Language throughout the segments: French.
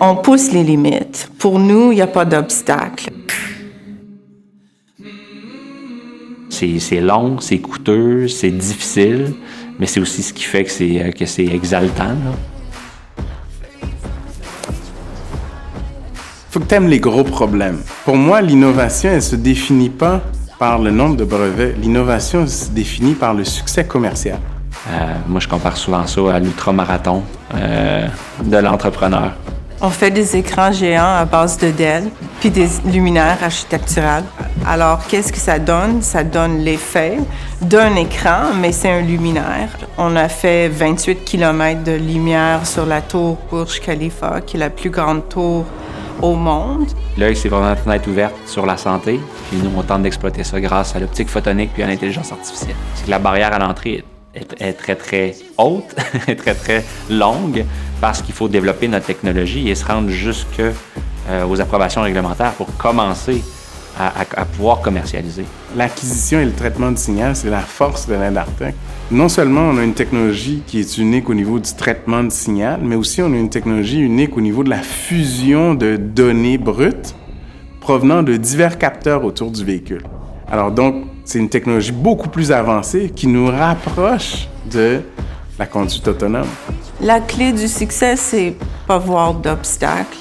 On pousse les limites. Pour nous, il n'y a pas d'obstacle. C'est long, c'est coûteux, c'est difficile, mais c'est aussi ce qui fait que c'est exaltant, là. Faut que tu aimes les gros problèmes. Pour moi, l'innovation, elle se définit pas par le nombre de brevets. L'innovation se définit par le succès commercial. Moi, je compare souvent ça à l'ultramarathon de l'entrepreneur. On fait des écrans géants à base de Dell, puis des luminaires architecturales. Alors, qu'est-ce que ça donne? Ça donne l'effet d'un écran, mais c'est un luminaire. On a fait 28 km de lumière sur la tour Burj Khalifa, qui est la plus grande tour au monde. L'œil, c'est vraiment une fenêtre ouverte sur la santé, puis nous, on tente d'exploiter ça grâce à l'optique photonique puis à l'intelligence artificielle. C'est que la barrière à l'entrée est très, très haute, très, très longue, parce qu'il faut développer notre technologie et se rendre jusqu'aux approbations réglementaires pour commencer à pouvoir commercialiser. L'acquisition et le traitement du signal, c'est la force de l'Indartech. Non seulement on a une technologie qui est unique au niveau du traitement du signal, mais aussi on a une technologie unique au niveau de la fusion de données brutes provenant de divers capteurs autour du véhicule. Alors donc, c'est une technologie beaucoup plus avancée qui nous rapproche de la conduite autonome. La clé du succès, c'est pas voir d'obstacles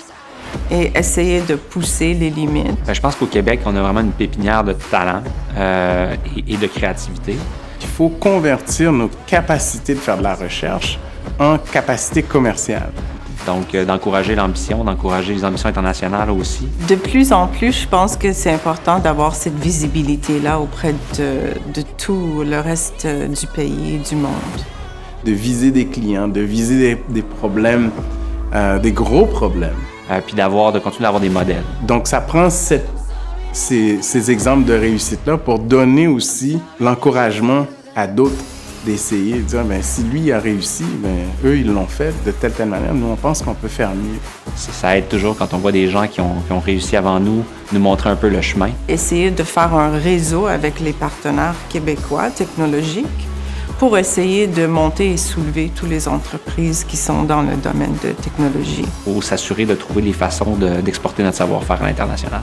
et essayer de pousser les limites. Je pense qu'au Québec, on a vraiment une pépinière de talent et de créativité. Il faut convertir nos capacités de faire de la recherche en capacités commerciales. Donc, d'encourager l'ambition, d'encourager les ambitions internationales aussi. De plus en plus, je pense que c'est important d'avoir cette visibilité-là auprès de tout le reste du pays et du monde. De viser des clients, de viser des problèmes, des gros problèmes. Puis de continuer d'avoir des modèles. Donc, ça prend ces exemples de réussite-là pour donner aussi l'encouragement à d'autres d'essayer, de dire, bien, si lui a réussi, bien, eux, ils l'ont fait de telle manière. Nous, on pense qu'on peut faire mieux. Ça aide toujours quand on voit des gens qui ont réussi avant nous montrer un peu le chemin. Essayer de faire un réseau avec les partenaires québécois technologiques pour essayer de monter et soulever toutes les entreprises qui sont dans le domaine de technologie. Pour s'assurer de trouver les façons d'exporter notre savoir-faire à l'international.